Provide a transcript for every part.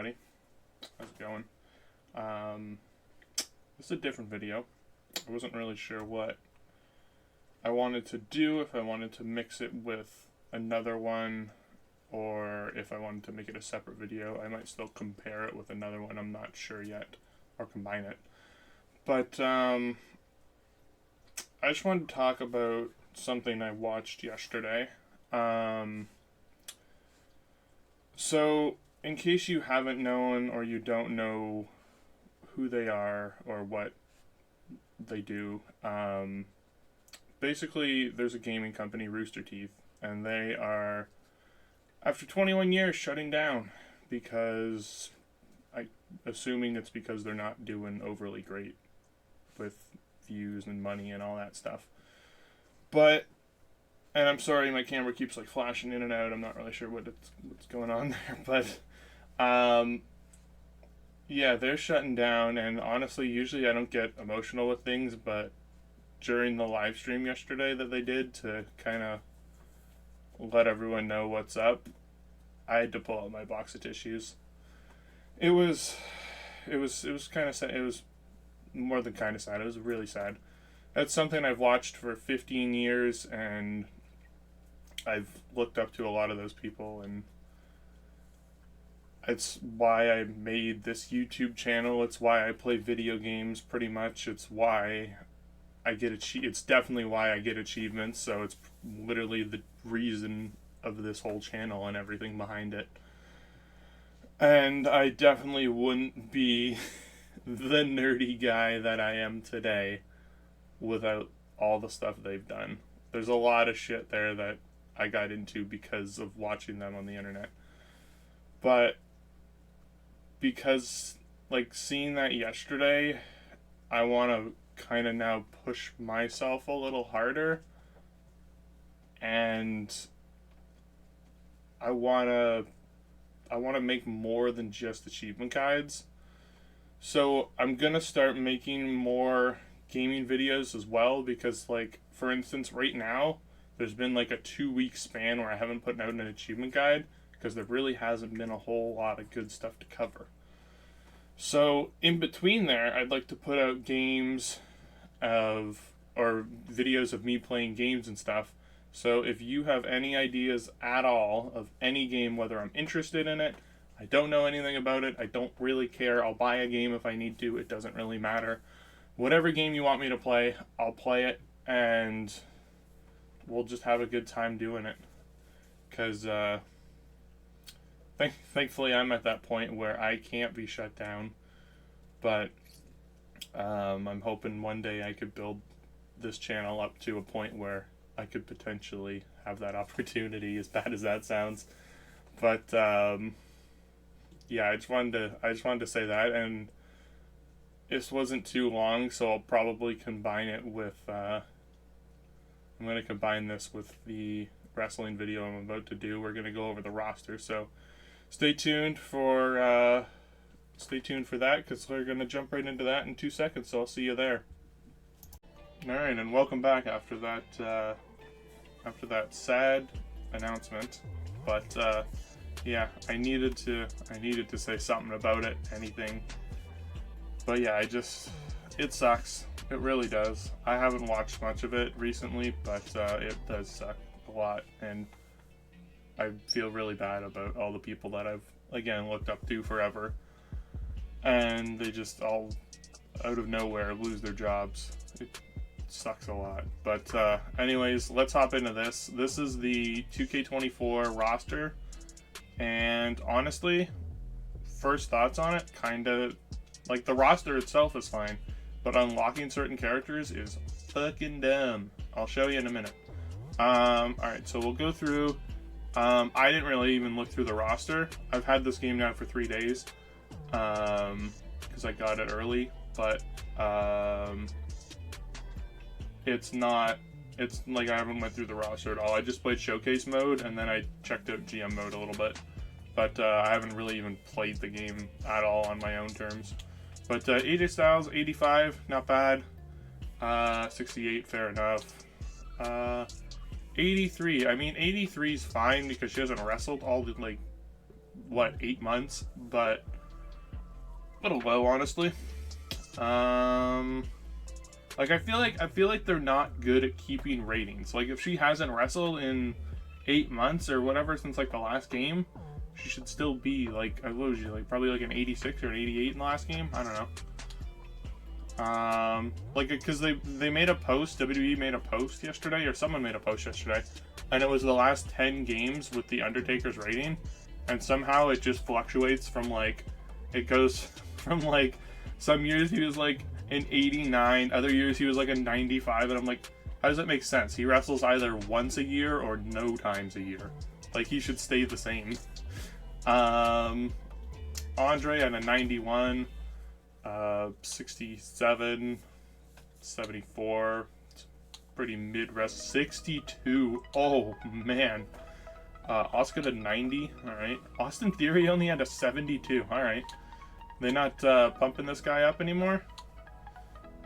everybody. How's it going? This is a different video. I wasn't really sure what I wanted to do, if I wanted to mix it with another one, or if I wanted to make it a separate video. I might still compare it with another one, I'm not sure yet, or combine it. But I just wanted to talk about something I watched yesterday. So, in case you haven't known or you don't know who they are or what they do, basically there's a gaming company, Rooster Teeth, and they are, after 21 years, shutting down because, assuming it's because they're not doing overly great with views and money and all that stuff. But, and I'm sorry, my camera keeps like flashing in and out. I'm not really sure what's going on there, but yeah, they're shutting down. And honestly, usually I don't get emotional with things, but during the live stream yesterday that they did to kind of let everyone know what's up, I had to pull out my box of tissues. It was kind of sad. It was more than kind of sad. It was really sad. That's something I've watched for 15 years, and I've looked up to a lot of those people, and it's why I made this YouTube channel. It's why I play video games, pretty much. It's why I get it's definitely why I get achievements, so it's literally the reason of this whole channel and everything behind it. And I definitely wouldn't be the nerdy guy that I am today without all the stuff they've done. There's a lot of shit there that I got into because of watching them on the internet. But because, like, seeing that yesterday, I want to kind of now push myself a little harder. And I want to make more than just achievement guides. So I'm going to start making more gaming videos as well, because, like, for instance, right now there's been like a 2-week span where I haven't put out an achievement guide because there really hasn't been a whole lot of good stuff to cover. So in between there, I'd like to put out games or videos of me playing games and stuff. So if you have any ideas at all of any game, whether I'm interested in it, I don't know anything about it, I don't really care, I'll buy a game if I need to, it doesn't really matter. Whatever game you want me to play, I'll play it, and we'll just have a good time doing it. Because thankfully I'm at that point where I can't be shut down. But I'm hoping one day I could build this channel up to a point where I could potentially have that opportunity, as bad as that sounds. But yeah, I just wanted to say that, and this wasn't too long, so I'll probably combine it with I'm going to combine this with the wrestling video I'm about to do. We're going to go over the roster, so stay tuned for that, because we're going to jump right into that in 2 seconds, so I'll see you there. Alright, and welcome back after that sad announcement. But yeah, I needed to say something about it, anything. But yeah, it sucks. It really does. I haven't watched much of it recently, but it does suck a lot, and I feel really bad about all the people that I've, again, looked up to forever, and they just all, out of nowhere, lose their jobs. It sucks a lot. But anyways, let's hop into this. This is the 2K24 roster, and honestly, first thoughts on it, kinda, like, the roster itself is fine, but unlocking certain characters is fucking dumb. I'll show you in a minute. Alright, so we'll go through. I didn't really even look through the roster. I've had this game now for 3 days, because I got it early, but it's like I haven't went through the roster at all. I just played showcase mode, and then I checked out GM mode a little bit, but I haven't really even played the game at all on my own terms. But AJ Styles, 85, not bad. 68, fair enough. 83, I mean, 83 is fine because she hasn't wrestled all the, like, what, 8 months? But little low, honestly. Like I feel like they're not good at keeping ratings. Like if she hasn't wrestled in 8 months or whatever since like the last game, she should still be like, what was she, like probably like an 86 or an 88 in the last game. I don't know. Like because they made a post, WWE made a post yesterday, or someone made a post yesterday, and it was the last 10 games with the Undertaker's rating, and somehow it just fluctuates from like, it goes from like some years he was like an 89, other years he was like a 95, and I'm like, how does that make sense? He wrestles either once a year or no times a year. Like he should stay the same. Andre at a 91, 67, 74, pretty mid-rest, 62, oh man. Oscar to 90, alright. Austin Theory only had a 72, alright. They're not pumping this guy up anymore?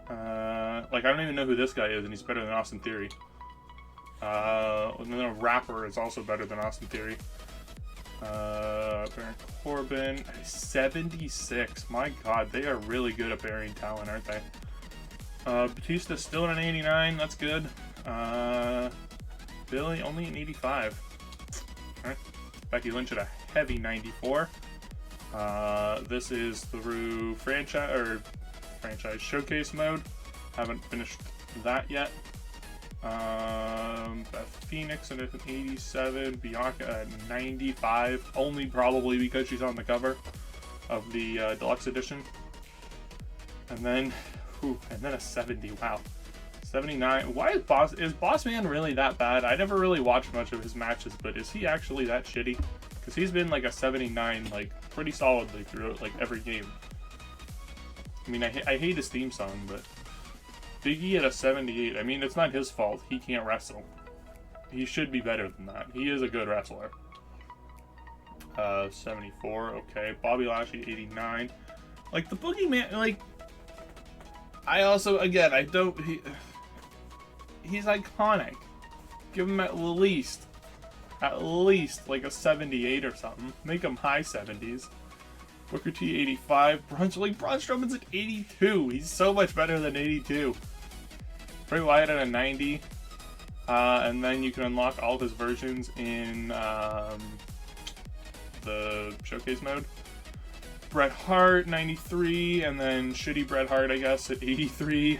Like, I don't even know who this guy is, and he's better than Austin Theory. And then a rapper is also better than Austin Theory. Baron Corbin, 76. My god, they are really good at burying talent, aren't they? Batista still at an 89, that's good. Billy only an 85. Alright. Becky Lynch at a heavy 94. This is through franchise showcase mode. Haven't finished that yet. Beth Phoenix at an 87. Bianca at 95. Only probably because she's on the cover of the deluxe edition. And then a 70. Wow. 79. Why is Boss Man really that bad? I never really watched much of his matches, but is he actually that shitty? Because he's been like a 79, like pretty solidly throughout like every game. I mean, I hate his theme song, but Big E at a 78. I mean, it's not his fault. He can't wrestle. He should be better than that. He is a good wrestler. 74. Okay. Bobby Lashley 89. Like the Boogeyman. Like I also again I don't. He's iconic. Give him at least like a 78 or something. Make him high 70s. Booker T 85. Braun Strowman's at 82. He's so much better than 82. Bray Wyatt at a 90. And then you can unlock all of his versions in the showcase mode. Bret Hart 93, and then shitty Bret Hart, I guess, at 83.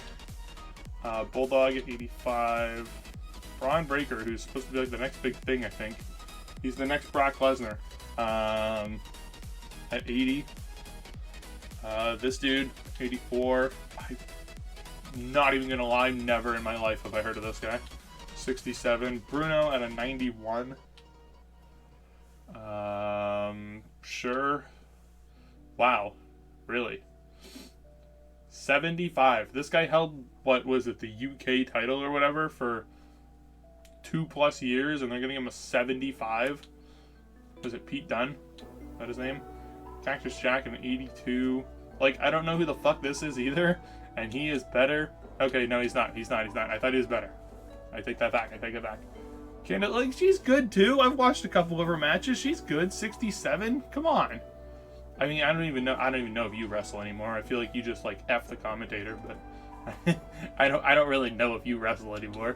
Bulldog at 85. Braun Breaker, who's supposed to be like the next big thing, I think. He's the next Brock Lesnar. At 80. This dude, 84. I'm not even gonna lie, never in my life have I heard of this guy. 67. Bruno at a 91. Sure. Wow. Really? 75. This guy held, what was it, the UK title or whatever for 2+ years, and they're giving him a 75? Was it Pete Dunne? Is that his name? Cactus Jack an 82. Like, I don't know who the fuck this is either, and he is better. Okay, no, he's not. I thought he was better. I take that back. Candice, like, she's good too. I've watched a couple of her matches. She's good. 67. Come on. I mean, I don't even know if you wrestle anymore. I feel like you just like F the commentator, but I don't really know if you wrestle anymore.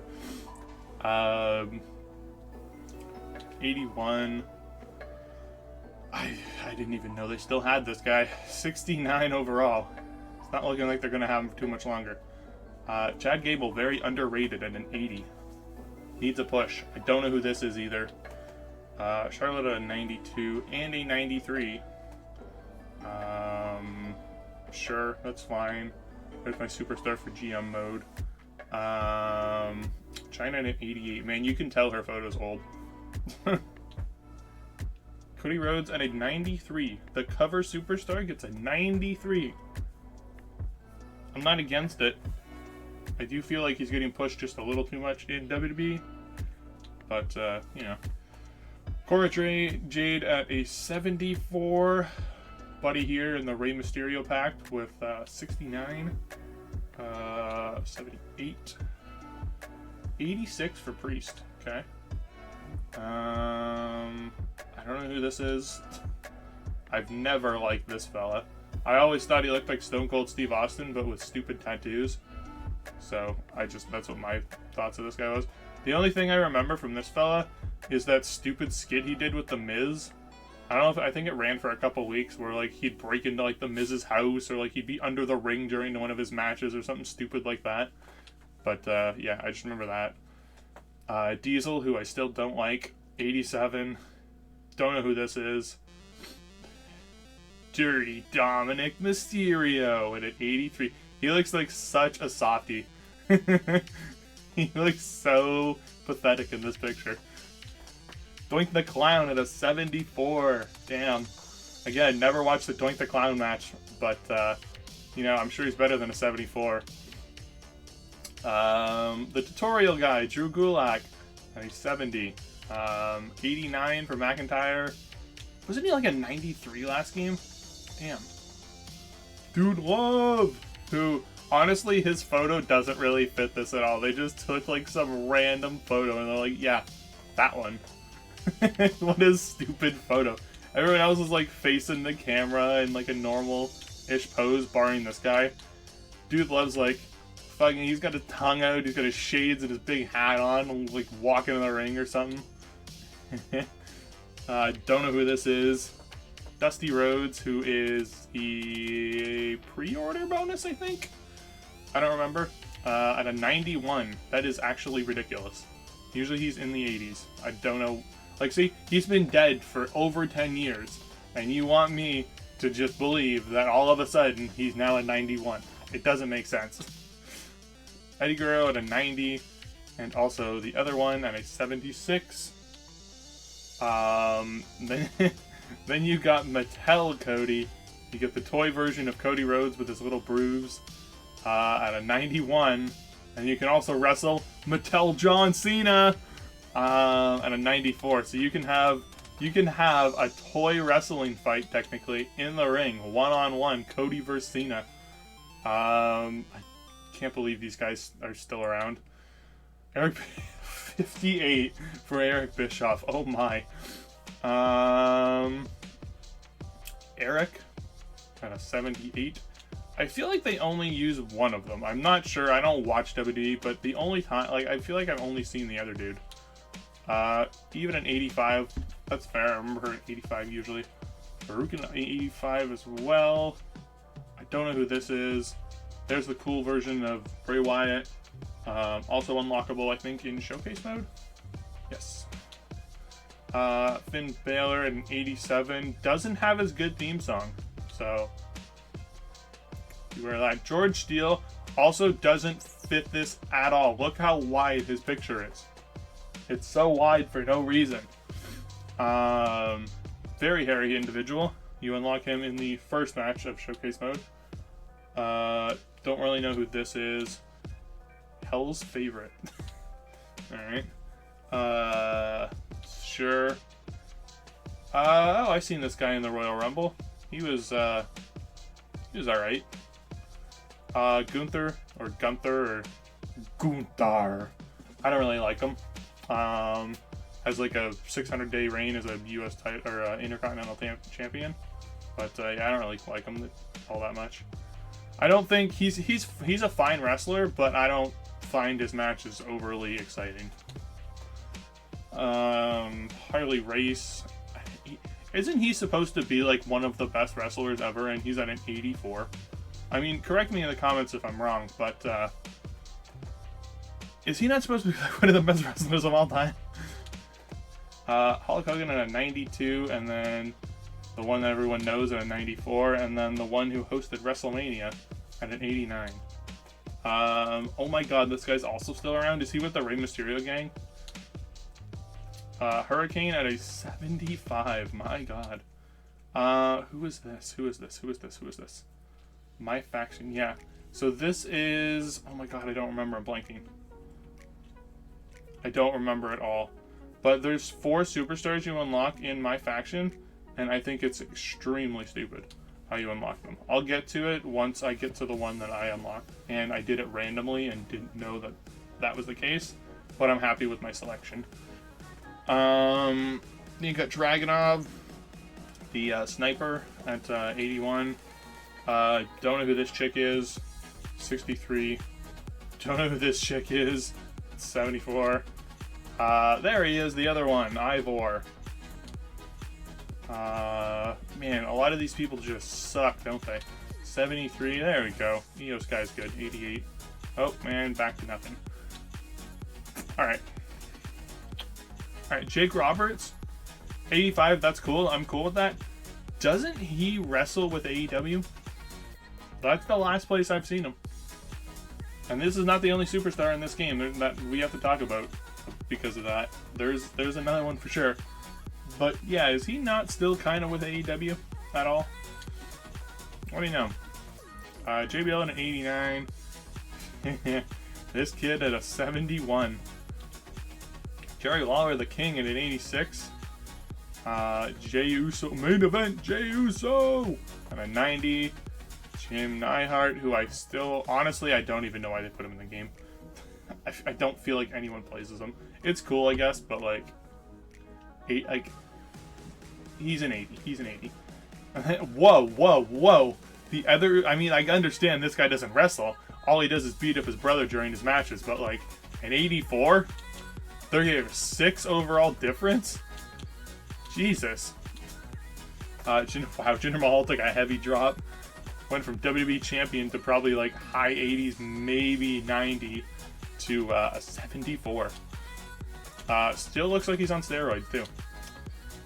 81. I didn't even know they still had this guy. 69 overall. It's not looking like they're gonna have him for too much longer. Chad Gable, very underrated at an 80. Needs a push. I don't know who this is either. Charlotte at a 92 and a 93. Sure, that's fine. There's my superstar for GM mode. China at an 88. Man, you can tell her photo's old. Cody Rhodes at a 93. The cover superstar gets a 93. I'm not against it. I do feel like he's getting pushed just a little too much in WWE. But, you know. Cora Jade at a 74. Buddy here in the Rey Mysterio pact with 69. 78. 86 for Priest. Okay. I don't know who this is. I've never liked this fella. I always thought he looked like Stone Cold Steve Austin, but with stupid tattoos. So that's what my thoughts of this guy was. The only thing I remember from this fella is that stupid skit he did with The Miz. I think it ran for a couple weeks where like he'd break into like The Miz's house, or like he'd be under the ring during one of his matches or something stupid like that. But yeah, I just remember that. Diesel, who I still don't like, 87. Don't know who this is. Dirty Dominic Mysterio, and at 83. He looks like such a softie. He looks so pathetic in this picture. Doink the Clown at a 74. Damn. Again, never watched the Doink the Clown match, but, you know, I'm sure he's better than a 74. The tutorial guy, Drew Gulak, at a 70. 89 for McIntyre. Wasn't he like a 93 last game? Damn. Dude Love, who, honestly, his photo doesn't really fit this at all. They just took like some random photo and they're like, yeah, that one. What a stupid photo. Everyone else is like facing the camera in like a normal-ish pose, barring this guy. Dude Love's like, fucking, he's got his tongue out, he's got his shades and his big hat on, and like walking in the ring or something. Don't know who this is. Dusty Rhodes, who is the pre-order bonus, I think? I don't remember. At a 91. That is actually ridiculous. Usually he's in the 80s. I don't know. Like, see, he's been dead for over 10 years. And you want me to just believe that all of a sudden he's now a 91. It doesn't make sense. Eddie Guerrero at a 90. And also the other one at a 76. Then you got Mattel Cody. You get the toy version of Cody Rhodes with his little bruise at a 91. And you can also wrestle Mattel John Cena at a 94. So you can have a toy wrestling fight technically in the ring, one-on-one, Cody versus Cena. I can't believe these guys are still around. 58 for Eric Bischoff. Oh my. Eric at a 78. I feel like they only use one of them. I'm not sure. I don't watch WWE, but the only time, like, I feel like I've only seen the other dude. Even an 85. That's fair. I remember her at 85 usually. Farouk at 85 as well. I don't know who this is. There's the cool version of Bray Wyatt. Also unlockable, I think, in showcase mode. Yes. Finn Balor at an 87. Doesn't have as good theme song. So, beware of that. George Steele also doesn't fit this at all. Look how wide his picture is. It's so wide for no reason. Very hairy individual. You unlock him in the first match of showcase mode. Don't really know who this is. Hell's Favorite. Alright. Sure. Oh, I've seen this guy in the Royal Rumble. He was alright. Gunther, or Gunther. I don't really like him. Has like a 600-day reign as a U.S. title or Intercontinental champion, but yeah, I don't really like him all that much. I don't think he's a fine wrestler, but I don't find his matches overly exciting. Harley Race, isn't he supposed to be like one of the best wrestlers ever, and he's at an 84? I mean, correct me in the comments if I'm wrong, but is he not supposed to be like one of the best wrestlers of all time? Hulk Hogan at a 92, and then the one that everyone knows at a 94, and then the one who hosted WrestleMania at an 89. Oh my god, this guy's also still around. Is he with the Rey Mysterio gang? Hurricane at a 75. My god. Who is this? Who is this? Who is this? Who is this? My faction. Yeah. So this is... Oh my god, I don't remember. I'm blanking. I don't remember at all. But there's 4 superstars you unlock in my faction, and I think it's extremely stupid how you unlock them. I'll get to it once I get to the one that I unlocked, and I did it randomly and didn't know that that was the case, but I'm happy with my selection. Then you got Dragunov, the sniper at 81. Don't know who this chick is. 63. Don't know who this chick is. 74. There he is, the other one, Ivor. Man, a lot of these people just suck, don't they? 73, there we go. Eos guy's good. 88. Oh, man, back to nothing. Alright. Alright, Jake Roberts. 85, that's cool. I'm cool with that. Doesn't he wrestle with AEW? That's the last place I've seen him. And this is not the only superstar in this game that we have to talk about because of that. There's another one for sure. But yeah, is he not still kind of with AEW at all? What do you know? JBL at an 89. This kid at a 71. Jerry Lawler, the King, at an 86. Jey Uso, main event, Jey Uso, at a 90. Jim Neihart, who I still, honestly, I don't even know why they put him in the game. I don't feel like anyone plays as him. It's cool, I guess, but like, he's an 80. He's an 80. Whoa. The other, I mean, I understand this guy doesn't wrestle. All he does is beat up his brother during his matches, but like, an 84? 36 overall difference? Jesus. Wow, Jinder Mahal took a heavy drop. Went from WWE champion to probably like high 80s, maybe 90, to a 74. Still looks like he's on steroids too.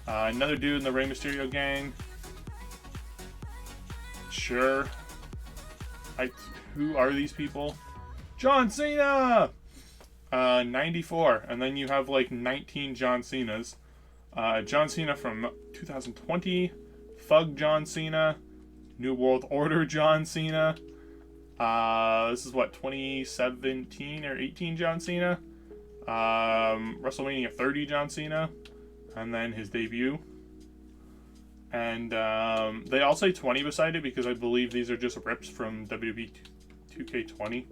Another dude in the Rey Mysterio gang. Sure. Who are these people? John Cena! 94. And then you have like 19 John Cenas. John Cena from 2020. Thug John Cena. New World Order John Cena. This is what, 2017 or 18 John Cena. WrestleMania 30 John Cena. And then his debut. And they all say 20 beside it because I believe these are just rips from WWE 2K20.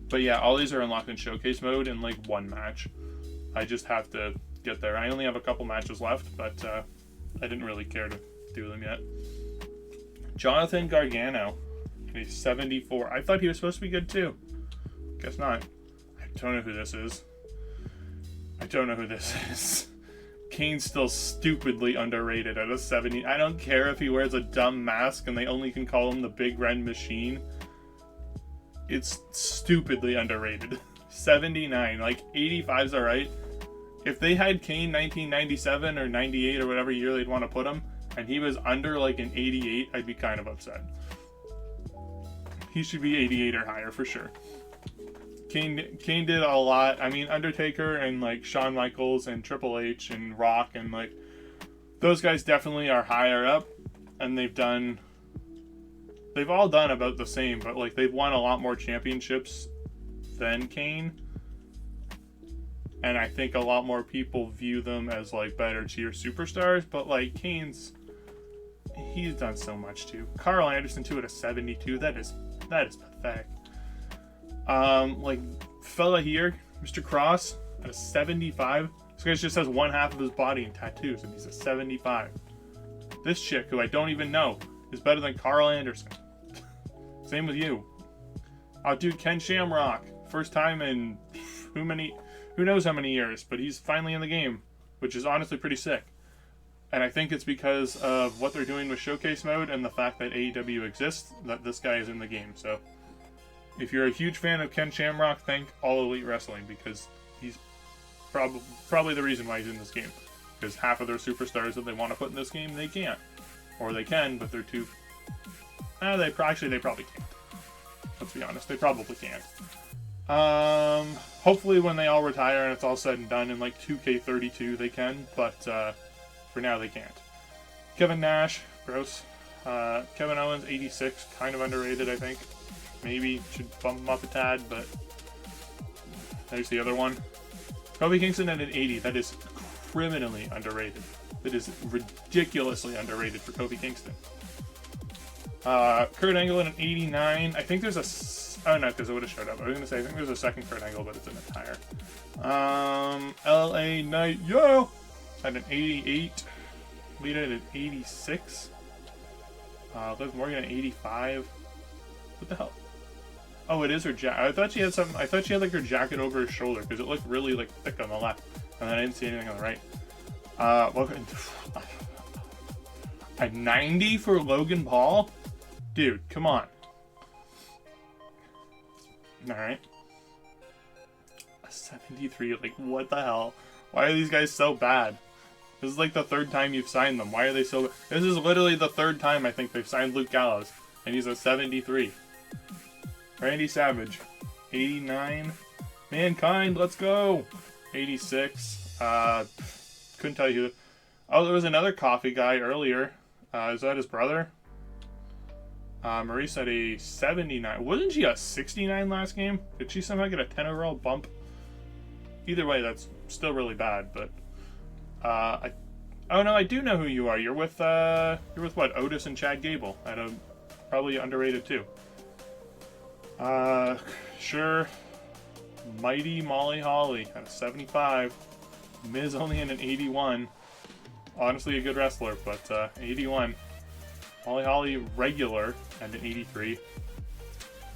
But yeah, all these are unlocked in showcase mode in like one match. I just have to get there. I only have a couple matches left, but I didn't really care to do them yet. Jonathan Gargano, he's 74. I thought he was supposed to be good too. Guess not. I don't know who this is. Kane's still stupidly underrated at a 70. I don't care if he wears a dumb mask and they only can call him the Big Red Machine. It's stupidly underrated. 79, like 85's alright. If they had Kane 1997 or 98 or whatever year they'd want to put him, and he was under like an 88, I'd be kind of upset. He should be 88 or higher for sure. Kane did a lot. I mean, Undertaker and like Shawn Michaels and Triple H and Rock and like those guys definitely are higher up, and they've all done about the same, but like they've won a lot more championships than Kane. And I think a lot more people view them as like better tier superstars, but like he's done so much too. Carl Anderson too at a 72. That is pathetic. Like fella here, Mr. Cross at a 75. This guy just has one half of his body in tattoos, and he's a 75. This chick, who I don't even know, is better than Carl Anderson. Same with you. Oh, dude, Ken Shamrock, first time in who knows how many years, but he's finally in the game, which is honestly pretty sick. And I think it's because of what they're doing with Showcase Mode and the fact that AEW exists, that this guy is in the game. So, if you're a huge fan of Ken Shamrock, thank All Elite Wrestling, because he's probably the reason why he's in this game. Because half of their superstars that they want to put in this game, they can't. Or they can, but they're too... they probably can't. Let's be honest, they probably can't. Hopefully when they all retire and it's all said and done in like 2K32 they can, but for now they can't. Kevin Nash, gross. Kevin Owens, 86, kind of underrated I think. Maybe should bump him up a tad, but there's the other one. Kofi Kingston at an 80, that is criminally underrated. That is ridiculously underrated for Kofi Kingston. Kurt Angle at an 89. I think there's a... Oh, no, because it would have showed up. I was going to say, I think there's a second Kurt Angle, but it's an attire. LA Knight, yeah! At an 88. Lita at 86. Liv Morgan at 85. What the hell? Oh, it is her jacket. I thought she had something. I thought she had like her jacket over her shoulder because it looked really like thick on the left, and then I didn't see anything on the right. Logan, a 90 for Logan Paul, dude. Come on. All right. A 73. Like, what the hell? Why are these guys so bad? This is like the third time you've signed them. Why are they so... This is literally the third time I think they've signed Luke Gallows. And he's a 73. Randy Savage. 89. Mankind, let's go. 86. Couldn't tell you who... Oh, there was another coffee guy earlier. Is that his brother? Maurice had a 79. Wasn't she a 69 last game? Did she somehow get a 10 overall bump? Either way, that's still really bad, but... oh no, I do know who you are. You're with what? Otis and Chad Gable at a probably underrated too. Sure. Mighty Molly Holly at a 75. Miz only in an 81. Honestly, a good wrestler, but 81. Molly Holly regular at an 83.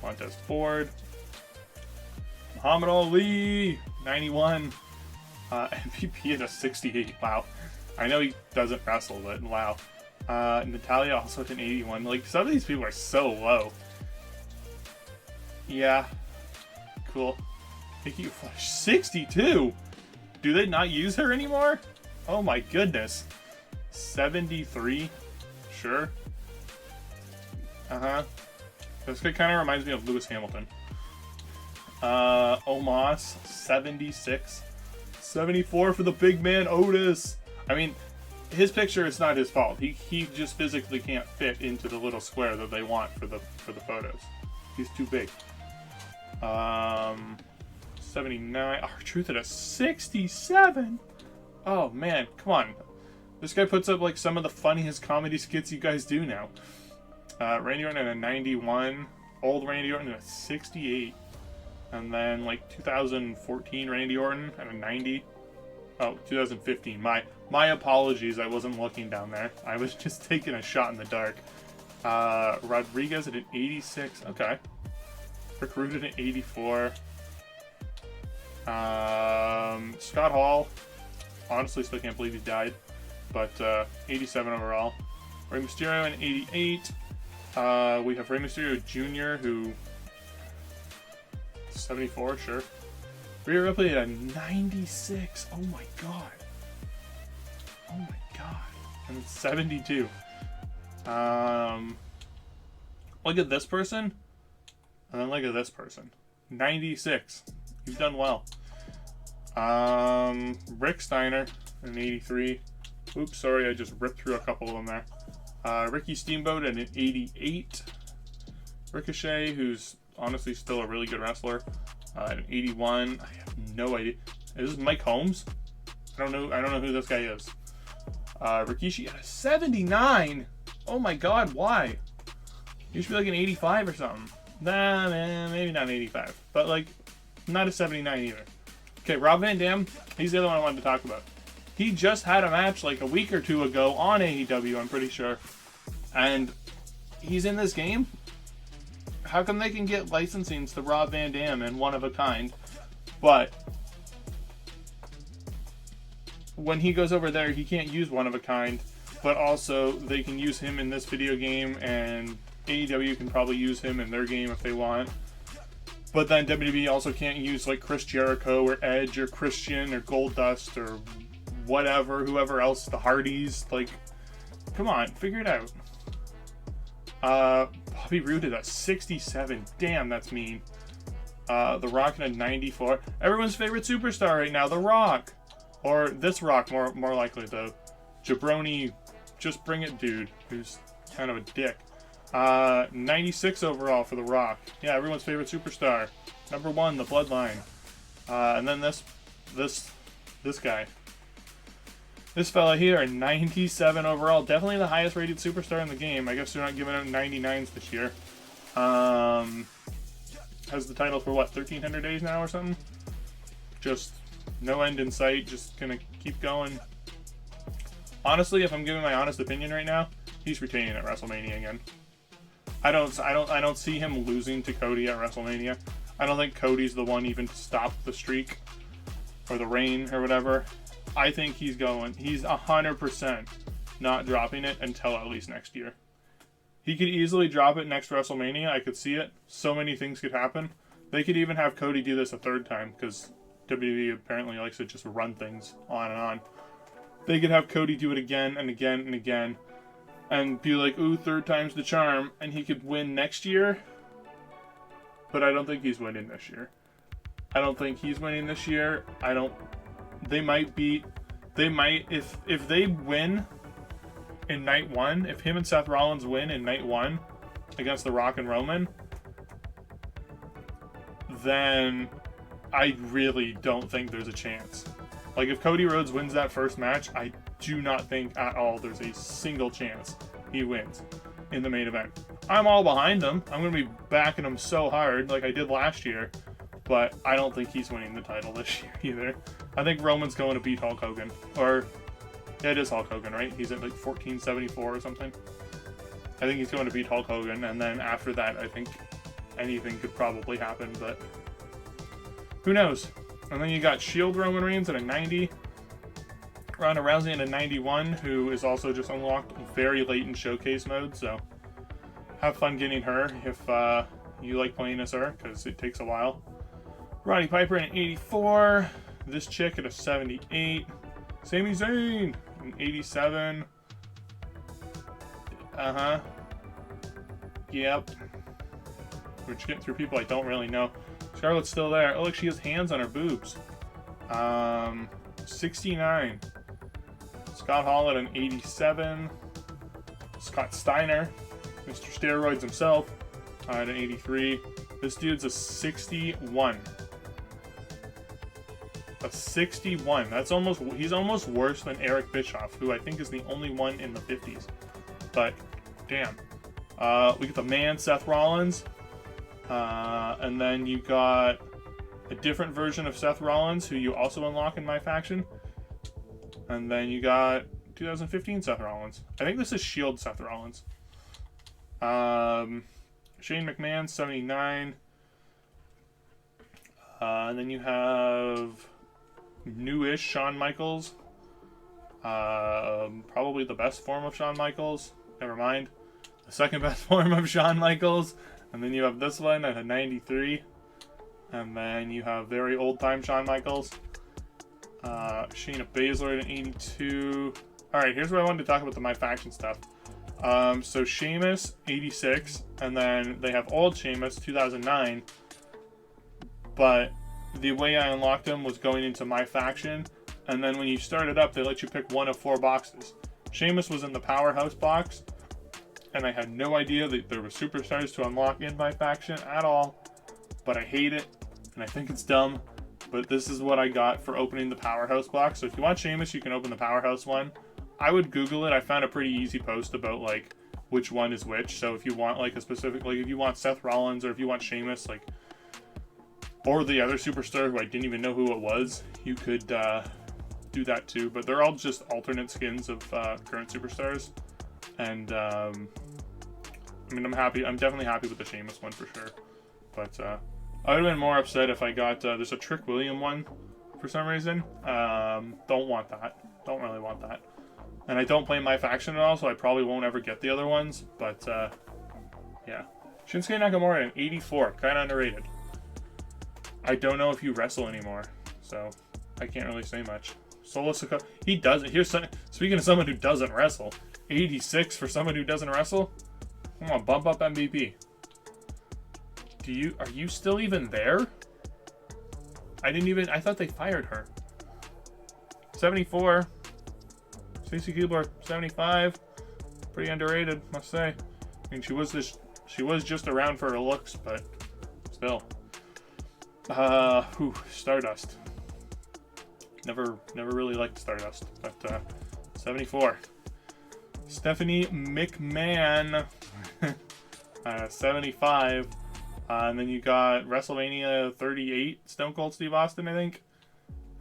Montez Ford. Muhammad Ali 91. MVP at a 68. Wow. I know he doesn't wrestle, but wow. Natalia also at an 81. Like, some of these people are so low. Yeah. Cool. Nikki Flash 62. Do they not use her anymore? Oh my goodness. 73. Sure. This guy kind of reminds me of Lewis Hamilton. Omos 76. 74 for the big man Otis. I mean, his picture is not his fault. He just physically can't fit into the little square that they want for the photos. He's too big. 79. R-Truth at a 67. Oh man, come on. This guy puts up like some of the funniest comedy skits you guys do now. Randy Orton at a 91. Old Randy Orton at a 68. And then like 2014 Randy Orton at a 90. Oh, 2015. My apologies. I wasn't looking down there. I was just taking a shot in the dark. Rodriguez at an 86. Okay. Rick Rude at an 84. Scott Hall. Honestly, still can't believe he died. But 87 overall. Rey Mysterio at 88. We have Rey Mysterio Jr. who... 74, sure. Rhea Ripley at a 96. Oh my god. Oh my god. And it's 72. Look at this person. And then look at this person. 96. You've done well. Rick Steiner at an 83. Oops, sorry, I just ripped through a couple of them there. Ricky Steamboat at an 88. Ricochet, who's honestly still a really good wrestler, at an 81. I have no idea. Is this Mike Holmes? I don't know who this guy is. Rikishi at a 79. Oh my god, why? He should be like an 85 or something. Nah, man, maybe not an 85, but like not a 79 either. Okay, Rob Van Dam. He's the other one I wanted to talk about. He just had a match like a week or two ago on AEW, I'm pretty sure, and he's in this game. How come they can get licensings to Rob Van Dam and One of a Kind, but when he goes over there, he can't use One of a Kind, but also they can use him in this video game, and AEW can probably use him in their game if they want. But then WWE also can't use like Chris Jericho or Edge or Christian or Goldust or whatever, whoever else, the Hardys. Like, come on, figure it out. Bobby Roode at a 67. Damn, that's mean. The Rock at a 94. Everyone's favorite superstar right now, The Rock. Or this Rock, more likely. The jabroni, just bring it dude, who's kind of a dick. 96 overall for The Rock. Yeah, everyone's favorite superstar. Number 1, the Bloodline. And then this guy. This fella here, 97 overall. Definitely the highest rated superstar in the game. I guess they're not giving out 99s this year. Has the title for what, 1,300 days now or something? Just no end in sight. Just gonna keep going. Honestly, if I'm giving my honest opinion right now, he's retaining at WrestleMania again. I don't see him losing to Cody at WrestleMania. I don't think Cody's the one even to stop the streak or the reign or whatever. I think he's 100% not dropping it until at least next year. He could easily drop it next WrestleMania. I could see it. So many things could happen. They could even have Cody do this a third time because WWE apparently likes to just run things on and on. They could have Cody do it again and again and again and be like, ooh, third time's the charm, and he could win next year. But I don't think he's winning this year. I don't think he's winning this year. They might, if they win in night one, if him and Seth Rollins win in night one against The Rock and Roman, then I really don't think there's a chance. Like, if Cody Rhodes wins that first match, I do not think at all there's a single chance he wins in the main event. I'm all behind him. I'm going to be backing him so hard like I did last year, but I don't think he's winning the title this year either. I think Roman's going to beat Hulk Hogan. Or, yeah, it is Hulk Hogan, right? He's at like 1474 or something. I think he's going to beat Hulk Hogan, and then after that, I think anything could probably happen, but who knows? And then you got Shield Roman Reigns at a 90. Ronda Rousey at a 91, who is also just unlocked very late in showcase mode, so have fun getting her if you like playing as her, because it takes a while. Roddy Piper at an 84. This chick at a 78. Sami Zayn an 87. Yep. We're just getting through people I don't really know. Charlotte's still there. Oh, look, she has hands on her boobs. 69. Scott Hall at an 87. Scott Steiner, Mr. Steroids himself, at an 83. This dude's a 61. A 61. He's almost worse than Eric Bischoff, who I think is the only one in the 50s. But, damn. We get the man, Seth Rollins. And then you got a different version of Seth Rollins, who you also unlock in my faction. And then you got 2015 Seth Rollins. I think this is Shield Seth Rollins. Shane McMahon, 79. And then you have newish Shawn Michaels. Probably the best form of Shawn Michaels. Never mind. The second best form of Shawn Michaels. And then you have this one at a 93. And then you have very old-time Shawn Michaels. Shayna Baszler at an 82. Alright, here's what I wanted to talk about the My Faction stuff. So Sheamus, 86. And then they have old Sheamus, 2009. But the way I unlocked him was going into My Faction. And then when you start it up, they let you pick one of 4 boxes. Sheamus was in the Powerhouse box. And I had no idea that there were superstars to unlock in My Faction at all. But I hate it. And I think it's dumb. But this is what I got for opening the Powerhouse box. So if you want Sheamus, you can open the Powerhouse one. I would Google it. I found a pretty easy post about, like, which one is which. So if you want, like, a specific... Like, if you want Seth Rollins or if you want Sheamus, like... Or the other superstar who I didn't even know who it was, you could do that too. But they're all just alternate skins of current superstars. And, I mean, I'm definitely happy with the Sheamus one for sure. But, I would have been more upset if I got, there's a Trick William one for some reason. Don't want that. Don't really want that. And I don't play My Faction at all, so I probably won't ever get the other ones. But, yeah. Shinsuke Nakamura at 84. Kind of underrated. I don't know if you wrestle anymore, so I can't really say much. Solo Sikoa, he doesn't. Speaking of someone who doesn't wrestle, 86 for someone who doesn't wrestle? Come on, bump up MVP. Are you still even there? I thought they fired her. 74. Stacey Keibler, 75. Pretty underrated, must say. I mean, she was just around for her looks, but still. Stardust. Never really liked Stardust, but 74. Stephanie McMahon, 75. And then you got WrestleMania 38, Stone Cold Steve Austin, I think.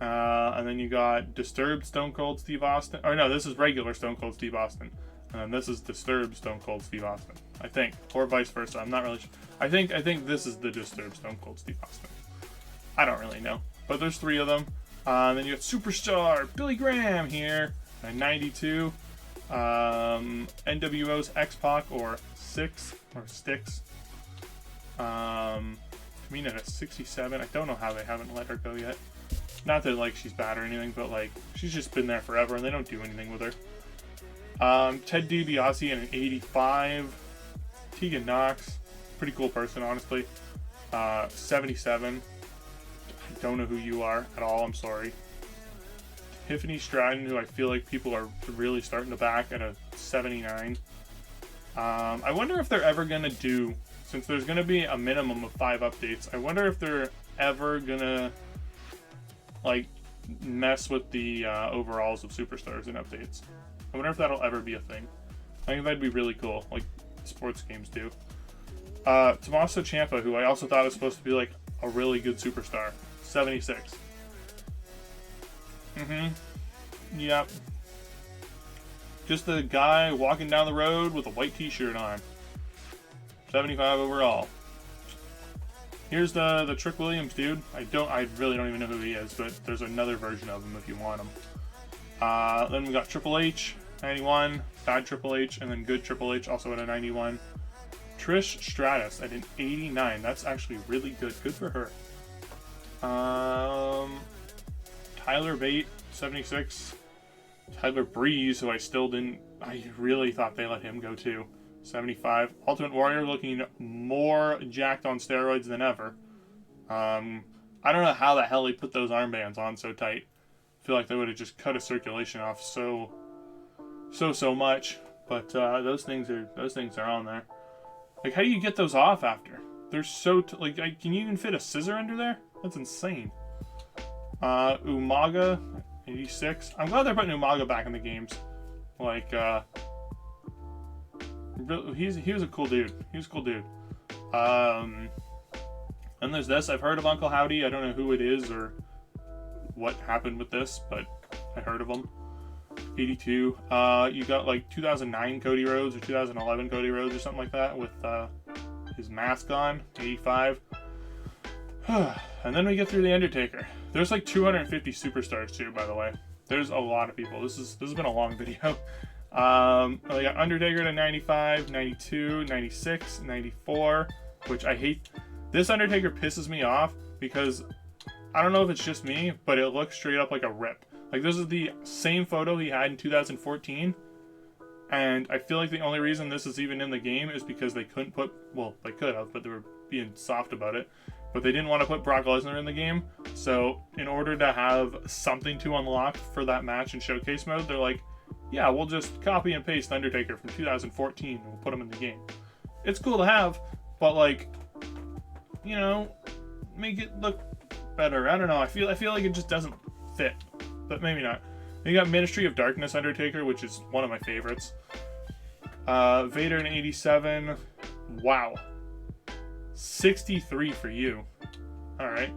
And then you got Disturbed Stone Cold Steve Austin. Or no, this is regular Stone Cold Steve Austin. And then this is Disturbed Stone Cold Steve Austin, I think, or vice versa. I'm not really sure. I think this is the Disturbed Stone Cold Steve Austin. I don't really know, but there's 3 of them. Then you got Superstar Billy Graham here at 92. NWO's X-Pac or Six or Sticks. Tamina at 67. I don't know how they haven't let her go yet. Not that like she's bad or anything, but like she's just been there forever and they don't do anything with her. Ted DiBiase at an 85. Tegan Knox, pretty cool person, honestly. 77. I don't know who you are at all, I'm sorry. Tiffany Stratton, who I feel like people are really starting to back, at a 79. I wonder if they're ever going to do, since there's going to be a minimum of 5 updates, I wonder if they're ever going to like mess with the overalls of superstars in updates. I wonder if that'll ever be a thing. I think that'd be really cool, like sports games do. Tommaso Ciampa, who I also thought was supposed to be like a really good superstar, 76. Yep. Just a guy walking down the road with a white t-shirt on. 75 overall. Here's the Trick Williams dude. I really don't even know who he is, but there's another version of him if you want him. Then we got Triple H, 91. Bad Triple H, and then good Triple H, also at a 91. Trish Stratus at an 89. That's actually really good. Good for her. Tyler Bate, 76. Tyler Breeze, who I really thought they let him go too. 75. Ultimate Warrior looking more jacked on steroids than ever. I don't know how the hell he put those armbands on so tight. I feel like they would have just cut his circulation off so much. But those things are on there. Like, how do you get those off after? They're so can you even fit a scissor under there? That's insane. Umaga, 86. I'm glad they're putting Umaga back in the games. Like, he was a cool dude. He was a cool dude. And there's this. I've heard of Uncle Howdy. I don't know who it is or what happened with this, but I heard of him. 82. You got like 2009 Cody Rhodes or 2011 Cody Rhodes or something like that with his mask on. 85. And then we get through the Undertaker. There's like 250 superstars too, by the way. There's a lot of people. This has been a long video. We got Undertaker at 95, 92, 96, 94, which I hate. This Undertaker pisses me off because I don't know if it's just me, but it looks straight up like a rip. Like, this is the same photo he had in 2014, and I feel like the only reason this is even in the game is because they couldn't put, well, they could have, but they were being soft about it, but they didn't want to put Brock Lesnar in the game. So in order to have something to unlock for that match in showcase mode, they're like, yeah, we'll just copy and paste Undertaker from 2014 and we'll put him in the game. It's cool to have, but like, you know, make it look better. I don't know. I feel like it just doesn't fit, but maybe not. You got Ministry of Darkness Undertaker, which is one of my favorites. Vader in 87. Wow. 63 for you. All right.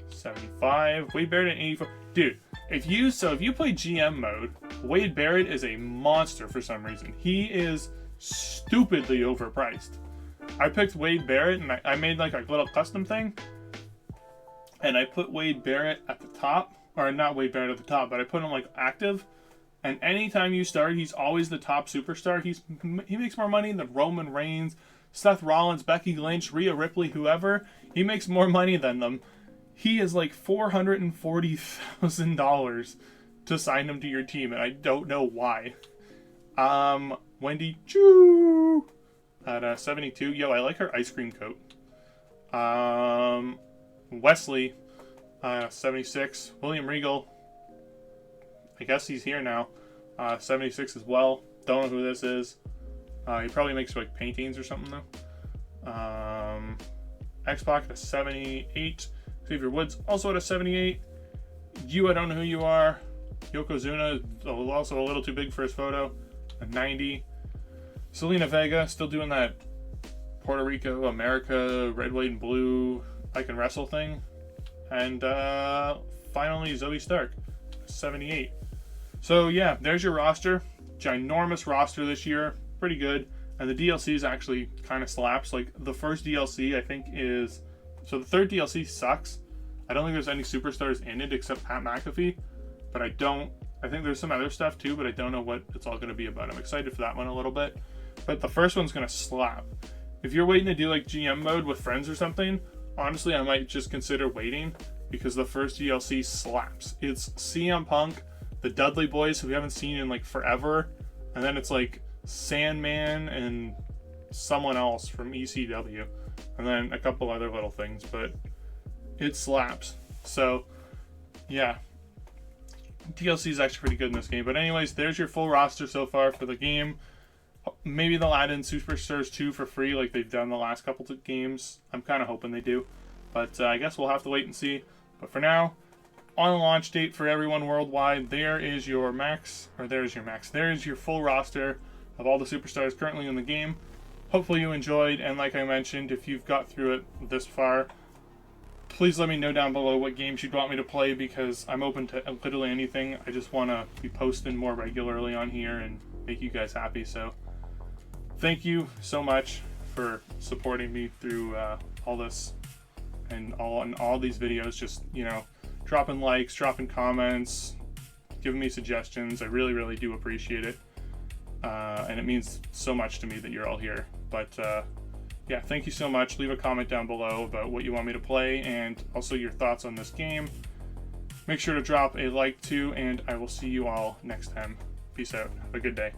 75. Wade Barrett in 84. Dude, if you play GM mode, Wade Barrett is a monster for some reason. He is stupidly overpriced. I picked Wade Barrett and I made like a little custom thing. And I put Wade Barrett at the top. Or not Wade Barrett at the top, but I put him like active. And anytime you start, he's always the top superstar. He makes more money than Roman Reigns, Seth Rollins, Becky Lynch, Rhea Ripley, whoever. He makes more money than them. He is like $440,000 to sign him to your team, and I don't know why. Wendy Choo at 72. Yo, I like her ice cream coat. Wesley, 76. William Regal, I guess he's here now. 76 as well. Don't know who this is. He probably makes like paintings or something though. X-Pac at a 78. Xavier Woods also at a 78. I don't know who you are. Yokozuna is also a little too big for his photo. A 90. Selena Vega still doing that Puerto Rico, America, red, white, and blue I can wrestle thing. And finally Zoe Stark, 78. So yeah, there's your roster. Ginormous roster this year, pretty good. And the DLCs actually kind of slaps. Like the first DLC I think is, so the third DLC sucks. I don't think there's any superstars in it except Pat McAfee, but I think there's some other stuff too, but I don't know what it's all going to be about. I'm excited for that one a little bit, but the first one's going to slap. If you're waiting to do like GM mode with friends or something, honestly, I might just consider waiting because the first DLC slaps. It's CM Punk, the Dudley Boys, who we haven't seen in like forever, and then it's like Sandman and someone else from ECW, and then a couple other little things, but it slaps. So yeah, DLC is actually pretty good in this game. But anyways, there's your full roster so far for the game. Maybe they'll add in Superstars 2 for free like they've done the last couple of games. I'm kind of hoping they do, but I guess we'll have to wait and see. But for now, on the launch date for everyone worldwide, there's your full roster of all the superstars currently in the game. Hopefully you enjoyed, and like I mentioned, if you've got through it this far, please let me know down below what games you'd want me to play, because I'm open to literally anything. I just want to be posting more regularly on here and make you guys happy. So thank you so much for supporting me through all this and all these videos. Just, you know, dropping likes, dropping comments, giving me suggestions. I really, really do appreciate it. And it means so much to me that you're all here. But yeah, thank you so much. Leave a comment down below about what you want me to play and also your thoughts on this game. Make sure to drop a like too, and I will see you all next time. Peace out. Have a good day.